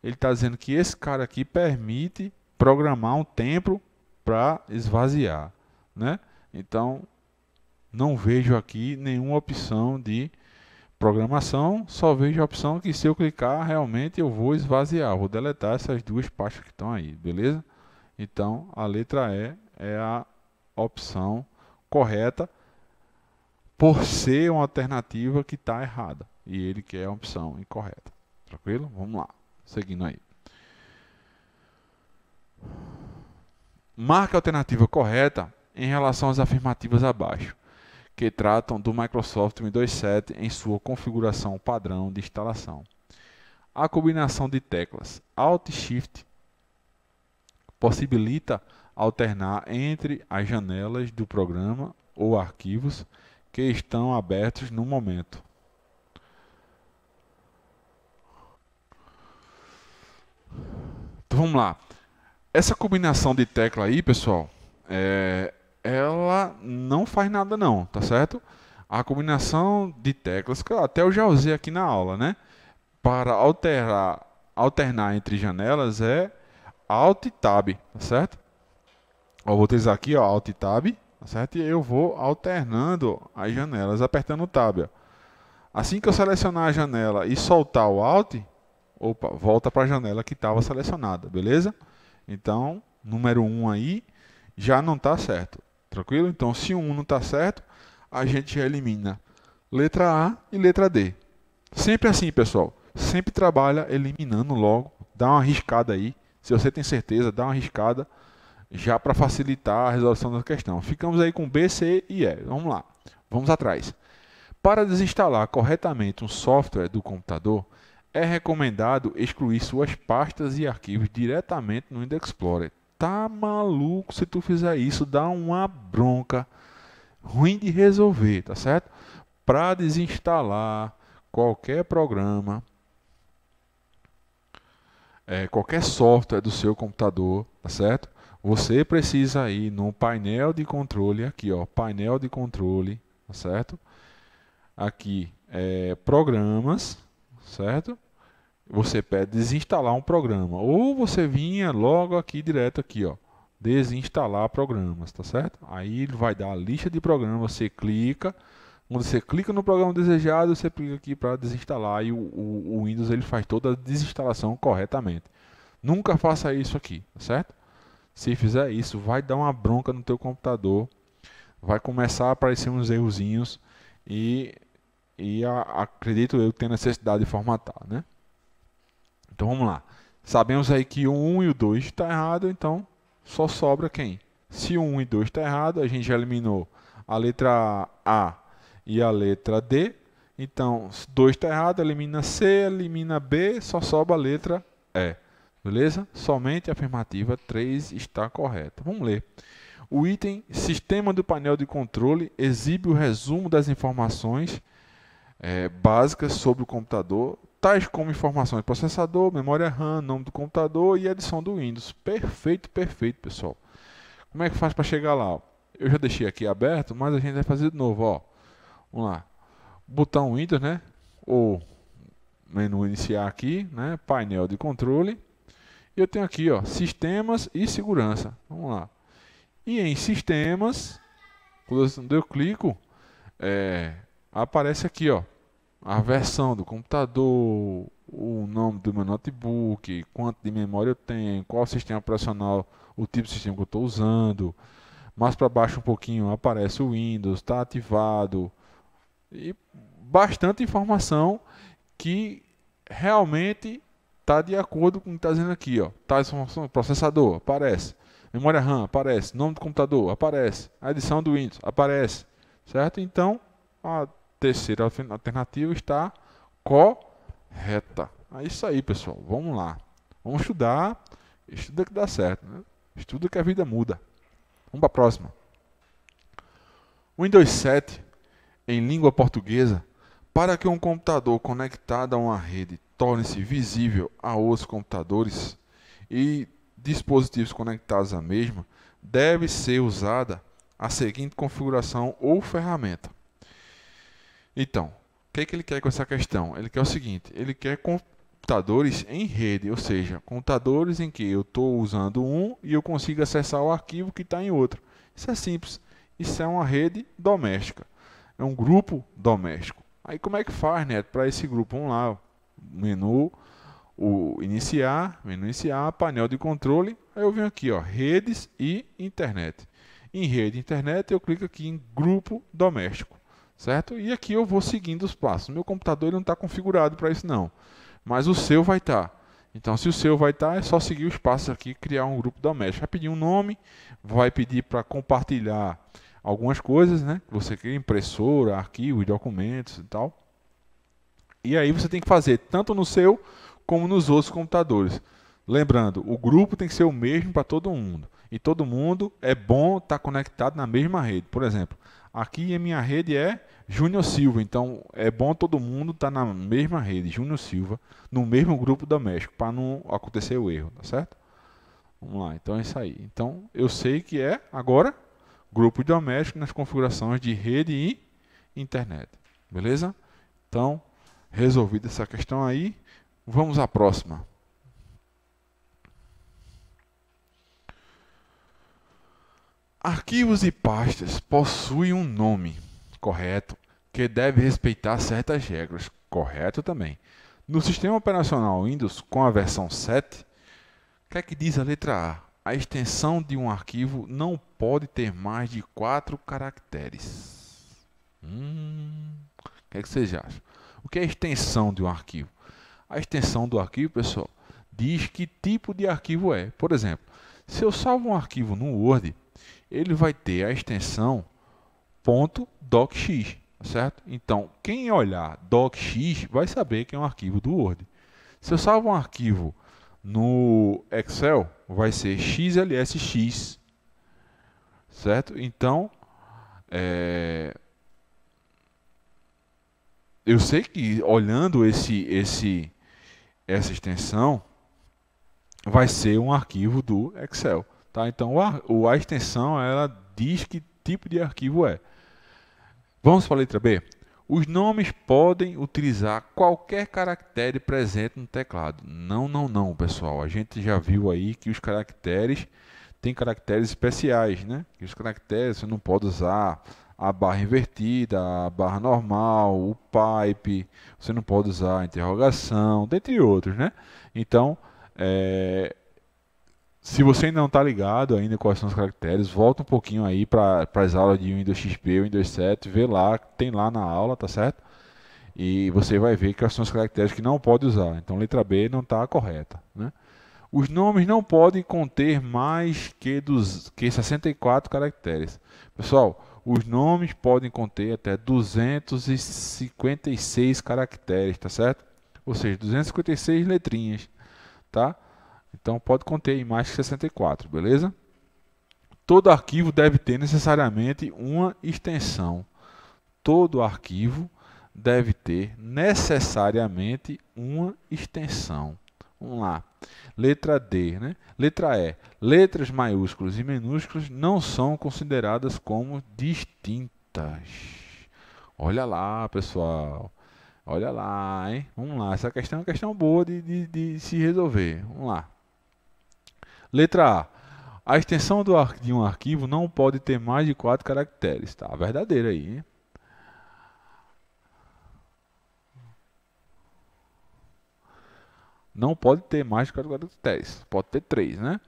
Ele está dizendo que esse cara aqui permite programar um tempo para esvaziar, né? Então, não vejo aqui nenhuma opção de programação, só vejo a opção que se eu clicar, realmente eu vou esvaziar, vou deletar essas duas pastas que estão aí, beleza? Então, a letra E é a opção correta, por ser uma alternativa que está errada, e ele quer a opção incorreta. Tranquilo? Vamos lá, seguindo aí. Marque a alternativa correta em relação às afirmativas abaixo, que tratam do Microsoft Windows 7 em sua configuração padrão de instalação. A combinação de teclas Alt e Shift possibilita alternar entre as janelas do programa ou arquivos que estão abertos no momento. Então vamos lá. Essa combinação de tecla aí, pessoal, ela não faz nada não, tá certo? A combinação de teclas, que até eu já usei aqui na aula, né? Para alternar entre janelas é Alt e Tab, tá certo? Eu vou utilizar aqui, ó, Alt e Tab, tá certo? E eu vou alternando as janelas, apertando o Tab, ó. Assim que eu selecionar a janela e soltar o Alt, opa, volta para a janela que estava selecionada, beleza? Então, número 1 aí já não está certo, tranquilo? Então, se o 1 não está certo, a gente já elimina letra A e letra D. Sempre assim, pessoal. Sempre trabalha eliminando logo. Dá uma riscada aí. Se você tem certeza, dá uma riscada já para facilitar a resolução da questão. Ficamos aí com B, C e E. Vamos lá. Vamos atrás. Para desinstalar corretamente um software do computador, é recomendado excluir suas pastas e arquivos diretamente no Windows Explorer. Tá maluco? Se tu fizer isso, dá uma bronca ruim de resolver, tá certo? Para desinstalar qualquer programa, qualquer software do seu computador, tá certo? Você precisa ir no painel de controle, aqui ó, painel de controle, tá certo? Aqui, programas, certo? Você pede desinstalar um programa, ou você vinha logo aqui, direto aqui, ó, desinstalar programas, tá certo? Aí ele vai dar a lista de programas, você clica, quando você clica no programa desejado, você clica aqui para desinstalar e o Windows ele faz toda a desinstalação corretamente. Nunca faça isso aqui, tá certo? Se fizer isso, vai dar uma bronca no teu computador, vai começar a aparecer uns errozinhos e acredito eu que tem necessidade de formatar, né? Então vamos lá. Sabemos aí que o 1 e o 2 está errado, então só sobra quem? Se o 1 e 2 está errado, a gente já eliminou a letra A e a letra D. Então, 2 está errado, elimina C, elimina B, só sobra a letra E. Beleza? Somente a afirmativa 3 está correta. Vamos ler. O item Sistema do painel de controle exibe o resumo das informações básicas sobre o computador, tais como informações de processador, memória RAM, nome do computador e edição do Windows. Perfeito, perfeito, pessoal. Como é que faz para chegar lá? Eu já deixei aqui aberto, mas a gente vai fazer de novo. Ó. Vamos lá. Botão Windows, né? Ou menu iniciar aqui, né? Painel de controle. E eu tenho aqui, ó, sistemas e segurança. Vamos lá. E em sistemas, quando eu clico, aparece aqui, ó, a versão do computador, o nome do meu notebook, quanto de memória eu tenho, qual sistema operacional, o tipo de sistema que eu estou usando. Mais para baixo um pouquinho aparece o Windows, está ativado. E bastante informação que realmente está de acordo com o que está dizendo aqui. Ó. Tá, processador, aparece. Memória RAM, aparece. Nome do computador, aparece. A edição do Windows, aparece. Certo? Então, a terceira alternativa está correta. É isso aí, pessoal. Vamos lá. Vamos estudar. Estuda que dá certo. Né? Estuda que a vida muda. Vamos para a próxima. Windows 7 em língua portuguesa, para que um computador conectado a uma rede torne-se visível a outros computadores e dispositivos conectados à mesma, deve ser usada a seguinte configuração ou ferramenta. Então, o que ele quer com essa questão? Ele quer o seguinte, ele quer computadores em rede, ou seja, computadores em que eu estou usando um e eu consigo acessar o arquivo que está em outro. Isso é simples, isso é uma rede doméstica. É um grupo doméstico. Aí como é que faz, né? Para esse grupo, vamos lá, menu iniciar, painel de controle. Aí eu venho aqui, ó, redes e internet. Em rede e internet eu clico aqui em grupo doméstico, certo? E aqui eu vou seguindo os passos. Meu computador ele não está configurado para isso não, mas o seu vai estar. Então se o seu vai estar, é só seguir os passos aqui, criar um grupo doméstico. Vai pedir um nome, vai pedir para compartilhar algumas coisas, né? Você cria impressora, arquivos, documentos e tal. E aí você tem que fazer tanto no seu como nos outros computadores. Lembrando, o grupo tem que ser o mesmo para todo mundo. E todo mundo é bom estar conectado na mesma rede. Por exemplo, aqui a minha rede é Júnior Silva. Então é bom todo mundo estar na mesma rede, Júnior Silva, no mesmo grupo doméstico, para não acontecer o erro, tá certo? Vamos lá, então é isso aí. Então eu sei que é agora grupo doméstico nas configurações de rede e internet. Beleza? Então, resolvida essa questão aí, vamos à próxima. Arquivos e pastas possuem um nome, correto, que deve respeitar certas regras, correto também. No sistema operacional Windows, com a versão 7, o que é que diz a letra A? A extensão de um arquivo não pode ter mais de 4 caracteres. O que é que vocês acham? O que é a extensão de um arquivo? A extensão do arquivo, pessoal, diz que tipo de arquivo é. Por exemplo, se eu salvo um arquivo no Word, ele vai ter a extensão .docx, certo? Então, quem olhar docx vai saber que é um arquivo do Word. Se eu salvo um arquivo no Excel, vai ser XLSX, certo? Então, eu sei que olhando essa extensão, vai ser um arquivo do Excel, tá? Então, a extensão, ela diz que tipo de arquivo é. Vamos para a letra B? Os nomes podem utilizar qualquer caractere presente no teclado. Não, pessoal. A gente já viu aí que os caracteres têm caracteres especiais, né? E os caracteres você não pode usar a barra invertida, a barra normal, o pipe, você não pode usar a interrogação, dentre outros, né? Então, se você ainda não está ligado ainda quais são os caracteres, volta um pouquinho aí para as aulas de Windows XP, Windows 7, vê lá, tem lá na aula, tá certo? E você vai ver quais são os caracteres que não pode usar. Então, letra B não está correta, né? Os nomes não podem conter mais que 64 caracteres. Pessoal, os nomes podem conter até 256 caracteres, tá certo? Ou seja, 256 letrinhas, tá? Então pode conter aí mais que 64, beleza? Todo arquivo deve ter necessariamente uma extensão. Todo arquivo deve ter necessariamente uma extensão. Vamos lá. Letra D, né? Letra E. Letras maiúsculas e minúsculas não são consideradas como distintas. Olha lá, pessoal. Olha lá, hein? Vamos lá. Essa questão é uma questão boa de se resolver. Vamos lá. Letra A. A extensão de um arquivo não pode ter mais de 4 caracteres. Tá, verdadeiro aí, hein? Não pode ter mais de 4 caracteres. Pode ter 3, né?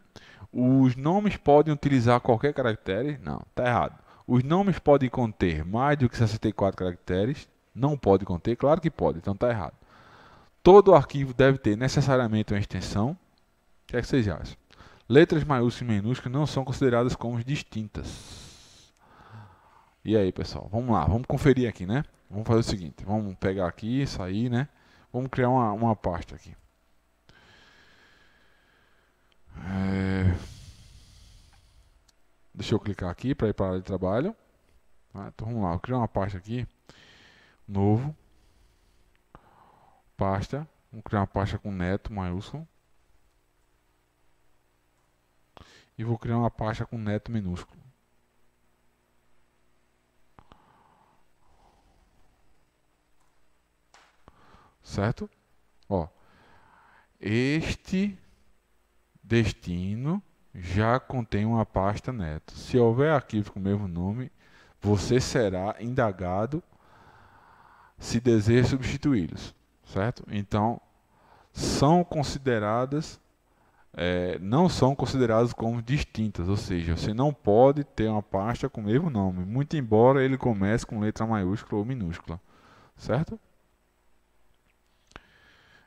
Os nomes podem utilizar qualquer caractere? Não, está errado. Os nomes podem conter mais do que 64 caracteres? Não pode conter? Claro que pode, então está errado. Todo arquivo deve ter necessariamente uma extensão? O que é que vocês acham? Letras maiúsculas e minúsculas não são consideradas como distintas. E aí, pessoal? Vamos lá, vamos conferir aqui, né? Vamos fazer o seguinte, vamos pegar aqui, sair, né? Vamos criar uma pasta aqui. Deixa eu clicar aqui para ir para a área de trabalho. Então vamos lá, vou criar uma pasta aqui. Novo. Pasta. Vamos criar uma pasta com neto maiúsculo. E vou criar uma pasta com neto minúsculo. Certo? Ó, este destino já contém uma pasta neto. Se houver arquivo com o mesmo nome, você será indagado se deseja substituí-los, certo? Então, são consideradas, não são consideradas como distintas, ou seja, você não pode ter uma pasta com o mesmo nome, muito embora ele comece com letra maiúscula ou minúscula, certo?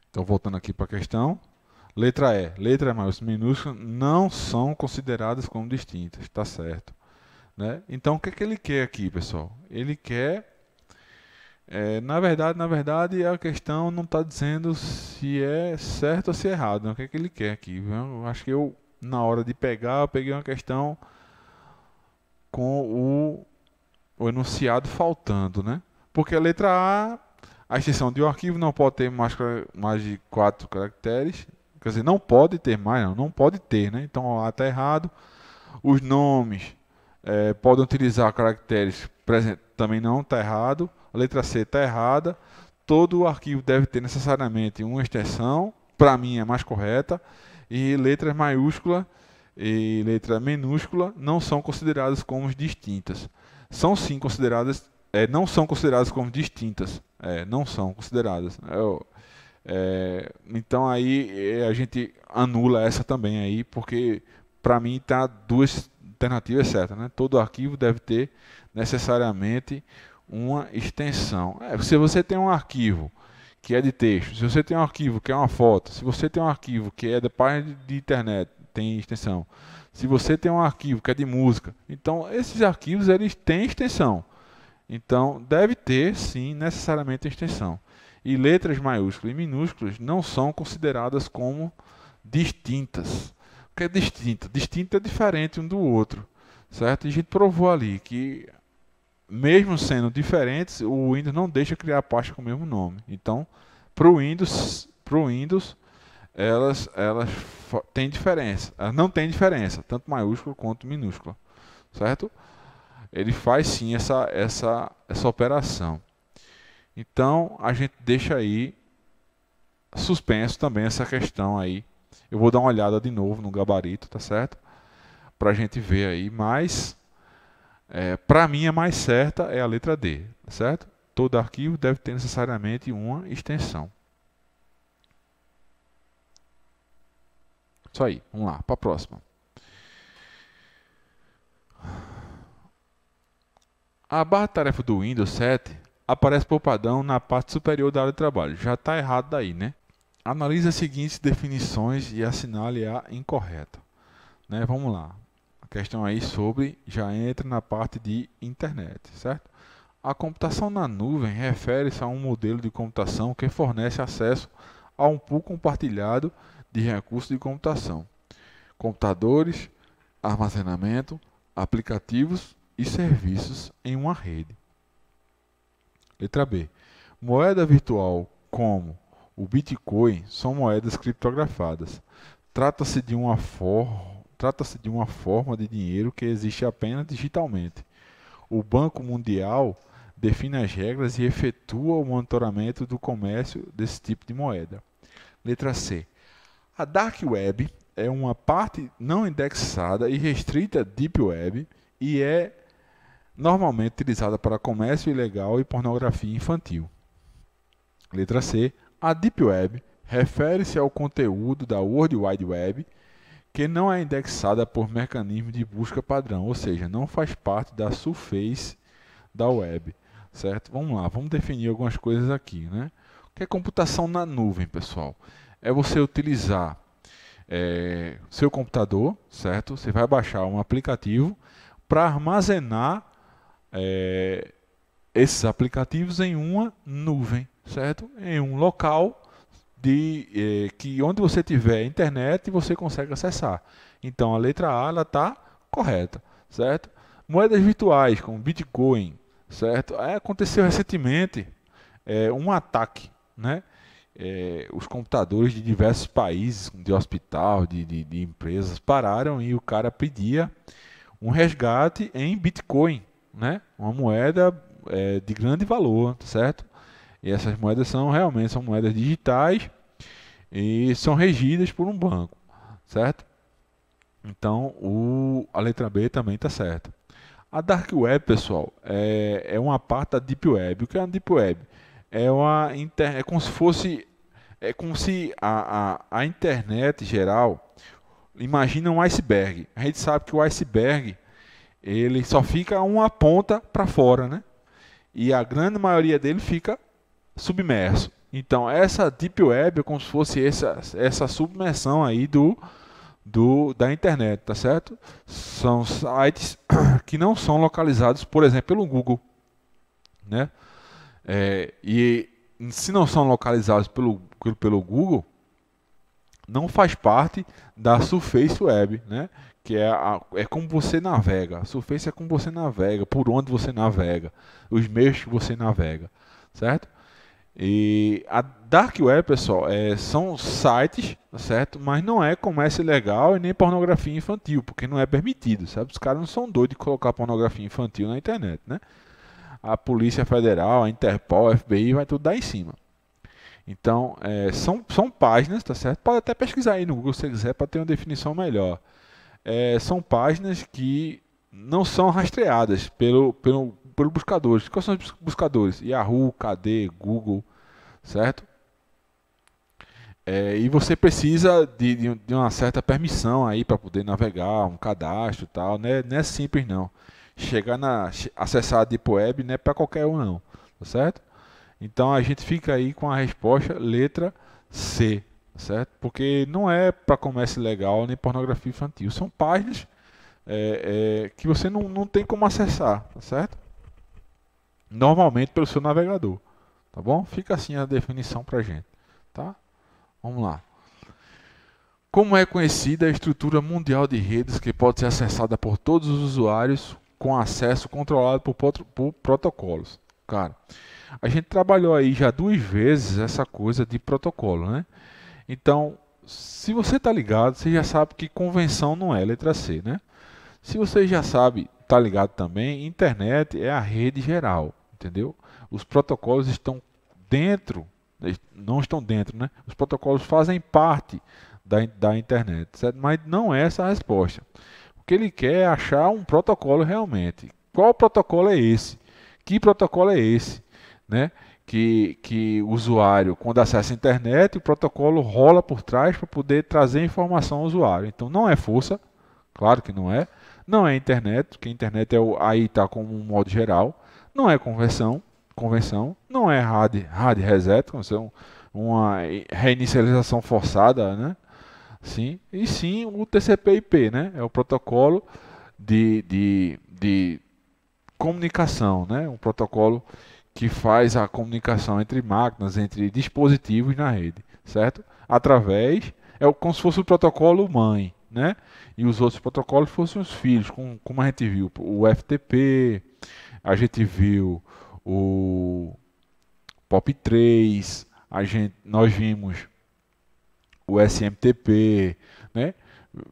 Então, voltando aqui para a questão. Letra E, letra maiúscula e minúscula não são consideradas como distintas, tá certo, né? Então o que é que ele quer aqui, pessoal? Ele quer, na verdade a questão não está dizendo se é certo ou se é errado, né? O que é que ele quer aqui? Eu acho que na hora de pegar, eu peguei uma questão com o enunciado faltando, né? Porque a letra A extensão de um arquivo não pode ter mais de 4 caracteres. Quer dizer, não pode ter mais, não pode ter, né? Então, A está errado. Os nomes podem utilizar caracteres presentes, também não está errado. A letra C está errada. Todo arquivo deve ter necessariamente uma extensão, para mim é mais correta. E letras maiúsculas e letra minúscula não são consideradas como distintas. São sim consideradas, não são consideradas como distintas. Não são consideradas. Então aí a gente anula essa também aí, porque para mim tá duas alternativas certas, né? Todo arquivo deve ter necessariamente uma extensão. Se você tem um arquivo que é de texto, se você tem um arquivo que é uma foto, se você tem um arquivo que é de página de internet, tem extensão. Se você tem um arquivo que é de música, então esses arquivos eles têm extensão. Então deve ter sim necessariamente extensão. E letras maiúsculas e minúsculas não são consideradas como distintas. O que é distinta? Distinta é diferente um do outro, certo? E a gente provou ali que, mesmo sendo diferentes, o Windows não deixa criar pasta com o mesmo nome. Então, para o Windows, elas têm diferença. Elas não têm diferença, tanto maiúscula quanto minúscula, certo? Ele faz sim essa operação. Então, a gente deixa aí suspenso também essa questão aí. Eu vou dar uma olhada de novo no gabarito, tá certo? Para a gente ver aí, mas para mim a mais certa é a letra D, tá certo? Todo arquivo deve ter necessariamente uma extensão. Isso aí, vamos lá, para a próxima. A barra de tarefa do Windows 7 aparece por padrão na parte superior da área de trabalho. Já está errado daí, né? Analise as seguintes definições e assinale a incorreta. Né? Vamos lá. A questão aí já entra na parte de internet, certo? A computação na nuvem refere-se a um modelo de computação que fornece acesso a um pool compartilhado de recursos de computação, computadores, armazenamento, aplicativos e serviços em uma rede. Letra B. Moeda virtual como o Bitcoin são moedas criptografadas. Trata-se de uma forma de dinheiro que existe apenas digitalmente. O Banco Mundial define as regras e efetua o monitoramento do comércio desse tipo de moeda. Letra C. A Dark Web é uma parte não indexada e restrita Deep Web e é normalmente utilizada para comércio ilegal e pornografia infantil. Letra C. A Deep Web refere-se ao conteúdo da World Wide Web que não é indexada por mecanismo de busca padrão, ou seja, não faz parte da surface da web. Certo? Vamos lá, vamos definir algumas coisas aqui. Né? O que é computação na nuvem, pessoal? É você utilizar seu computador, certo? Você vai baixar um aplicativo para armazenar esses aplicativos em uma nuvem, certo? Em um local onde você tiver internet você consegue acessar. Então a letra A está correta, certo? Moedas virtuais como Bitcoin, certo? Aconteceu recentemente um ataque, né? Os computadores de diversos países, de hospital, de empresas, pararam e o cara pedia um resgate em Bitcoin, né? Uma moeda de grande valor, certo? E essas moedas realmente são moedas digitais e são regidas por um banco, certo? Então a letra B também está certa. A Dark Web, pessoal, é uma parte da Deep Web. O que é a Deep Web? É como se fosse, a internet geral, imagina um iceberg. A gente sabe que o iceberg ele só fica uma ponta para fora, né? E a grande maioria dele fica submerso. Então essa Deep Web é como se fosse essa submersão aí da internet, tá certo? São sites que não são localizados, por exemplo, pelo Google, né? E se não são localizados pelo Google, não faz parte da Surface Web, né? Que é como você navega. A Surface é como você navega, por onde você navega, os meios que você navega, certo? E a Dark Web, pessoal, são sites, certo? Mas não é comércio ilegal e nem pornografia infantil, porque não é permitido, sabe? Os caras não são doidos de colocar pornografia infantil na internet, né? A Polícia Federal, a Interpol, a FBI, vai tudo dar em cima. Então, são páginas, tá certo? Pode até pesquisar aí no Google se quiser para ter uma definição melhor. São páginas que não são rastreadas pelos buscadores. Quais são os buscadores? Yahoo, KD, Google, certo? E você precisa de uma certa permissão aí para poder navegar, um cadastro e tal. Não é simples não. Acessar a Deep Web não é para qualquer um não, tá certo? Então a gente fica aí com a resposta letra C, certo? Porque não é para comércio ilegal nem pornografia infantil. São páginas que você não tem como acessar, tá certo? Normalmente pelo seu navegador, tá bom? Fica assim a definição para a gente, tá? Vamos lá. Como é conhecida a estrutura mundial de redes que pode ser acessada por todos os usuários com acesso controlado por protocolos? Cara, a gente trabalhou aí já 2 vezes essa coisa de protocolo, né? Então, se você está ligado, você já sabe que convenção não é letra C, né? Se você já sabe, está ligado também, internet é a rede geral, entendeu? Os protocolos estão dentro, não estão dentro, né? Os protocolos fazem parte da internet, certo? Mas não é essa a resposta. O que ele quer é achar um protocolo realmente. Qual protocolo é esse? Que protocolo é esse? Né? Que o usuário, quando acessa a internet, o protocolo rola por trás para poder trazer informação ao usuário. Então não é força, claro que não é. Não é internet, porque a internet aí está como um modo geral. Não é convenção, não é hard reset, uma reinicialização forçada, né? Sim, e sim o TCP/IP, né? É o protocolo de comunicação, né? Um protocolo que faz a comunicação entre máquinas, entre dispositivos na rede, certo? Através, como se fosse o protocolo mãe, né? E os outros protocolos fossem os filhos, como a gente viu o FTP, a gente viu o POP3, nós vimos o SMTP, né?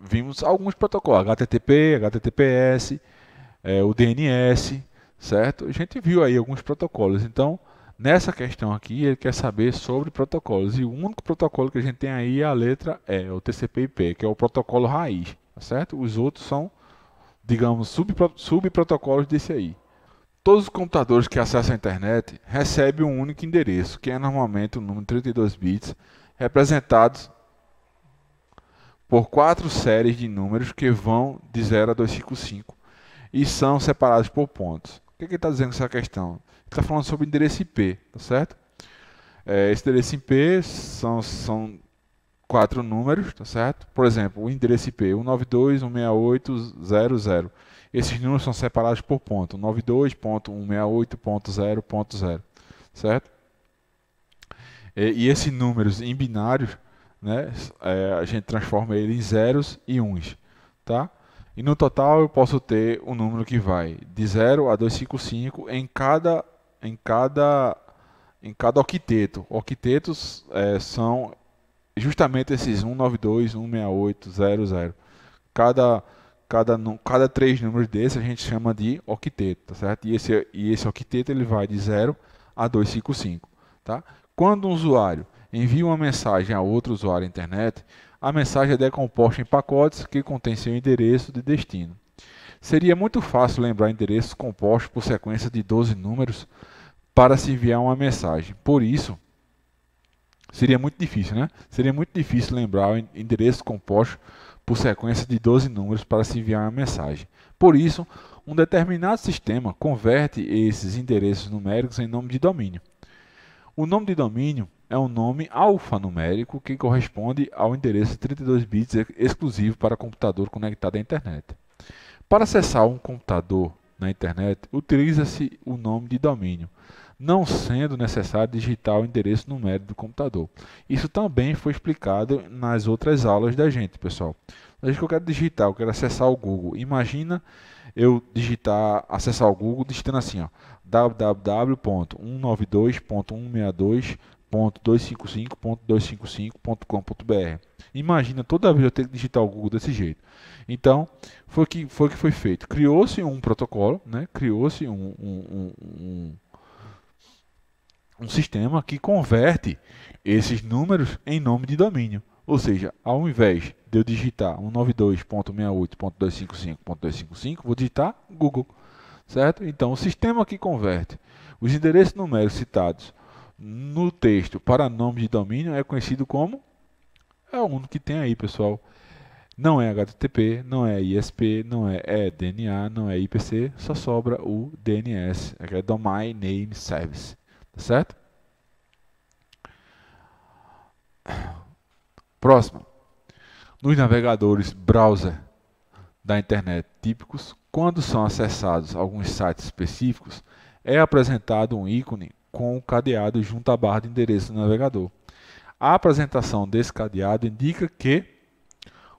Vimos alguns protocolos, HTTP, HTTPS, o DNS, certo? A gente viu aí alguns protocolos. Então, nessa questão aqui, ele quer saber sobre protocolos. E o único protocolo que a gente tem aí é a letra E, o TCP/IP, que é o protocolo raiz, certo? Os outros são, digamos, subprotocolos desse aí. Todos os computadores que acessam a internet recebem um único endereço, que é normalmente o número 32 bits, representados por 4 séries de números que vão de 0 a 255 e são separados por pontos. O que ele está dizendo nessa questão? Ele está falando sobre endereço IP, tá certo? Esse endereço IP são 4 números, tá certo? Por exemplo, o endereço IP 192.168.0.0. Esses números são separados por ponto, 92.168.0.0, certo? E esses números em binários, né, a gente transforma ele em zeros e uns, tá? E no total eu posso ter um número que vai de 0 a 255 em cada octeto. Octetos são justamente esses 192.168.0.0. Cada 3 números desses a gente chama de octeto, tá certo? E esse octeto ele vai de 0 a 255, tá? Quando um usuário envia uma mensagem a outro usuário na internet, a mensagem é decomposta em pacotes que contêm seu endereço de destino. Seria muito fácil lembrar endereços compostos por sequência de 12 números para se enviar uma mensagem. Por isso, seria muito difícil, né? Seria muito difícil lembrar endereços compostos por sequência de 12 números para se enviar uma mensagem. Por isso, um determinado sistema converte esses endereços numéricos em nome de domínio. O nome de domínio é um nome alfanumérico que corresponde ao endereço de 32 bits exclusivo para computador conectado à internet. Para acessar um computador na internet, utiliza-se o nome de domínio, não sendo necessário digitar o endereço numérico do computador. Isso também foi explicado nas outras aulas da gente, pessoal. A gente que eu quero digitar, eu quero acessar o Google. Imagina eu acessar o Google digitando assim, ó, www.192.162.255.255.com.br. Imagina toda vez eu ter que digitar o Google desse jeito. Então, foi que foi feito. Criou-se um protocolo, né? Criou-se um sistema que converte esses números em nome de domínio. Ou seja, ao invés de eu digitar 192.168.255.255, vou digitar Google, certo? Então, o sistema que converte os endereços numéricos citados no texto para nome de domínio é conhecido como... É o único que tem aí, pessoal. Não é HTTP, não é ISP, não é DNA, não é IPC, só sobra o DNS, que é Domain Name Service, tá certo? Próximo. Nos navegadores browser da internet típicos, quando são acessados alguns sites específicos, é apresentado um ícone com o cadeado junto à barra de endereço do navegador. A apresentação desse cadeado indica que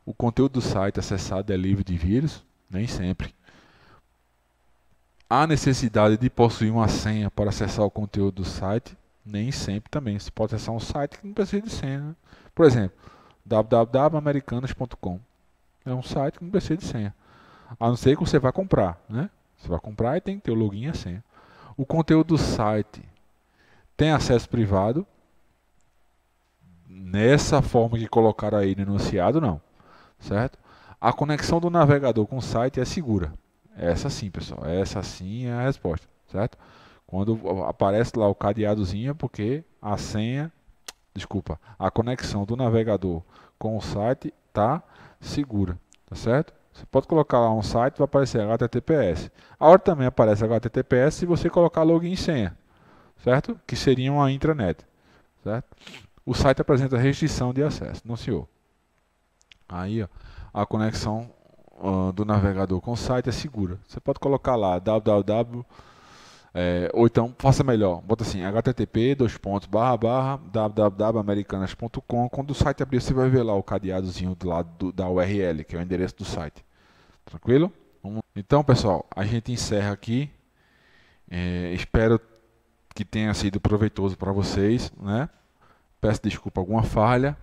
o conteúdo do site acessado é livre de vírus? Nem sempre. Há necessidade de possuir uma senha para acessar o conteúdo do site? Nem sempre também. Você pode acessar um site que não precisa de senha, né? Por exemplo, www.americanas.com é um site que não precisa de senha. A não ser que você vá comprar, né? Você vai comprar e tem que ter o login e a senha. O conteúdo do site tem acesso privado? Nessa forma que colocaram aí no enunciado, não. Certo? A conexão do navegador com o site é segura. Essa sim, pessoal. Essa sim é a resposta. Certo? Quando aparece lá o cadeadozinho é porque a senha... Desculpa. A conexão do navegador com o site está segura. Tá certo? Você pode colocar lá um site e vai aparecer HTTPS. A hora também aparece HTTPS se você colocar login e senha. Certo? Que seria uma intranet. Certo? o site apresenta restrição de acesso. Não, senhor. Aí, ó, a conexão do navegador com o site é segura. Você pode colocar lá www, ou então faça melhor, bota assim http://www.americanas.com. Quando o site abrir, você vai ver lá o cadeadozinho do lado da URL, que é o endereço do site. Tranquilo? Então, pessoal, a gente encerra aqui. Espero que tenha sido proveitoso para vocês, né? Peço desculpa alguma falha,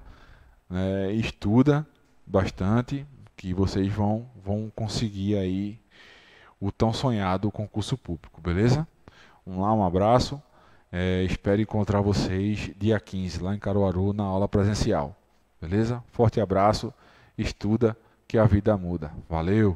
né? Estuda bastante, que vocês vão conseguir aí o tão sonhado concurso público, beleza? Vamos lá, um abraço. Espero encontrar vocês dia 15 lá em Caruaru na aula presencial, beleza? Forte abraço, estuda que a vida muda. Valeu!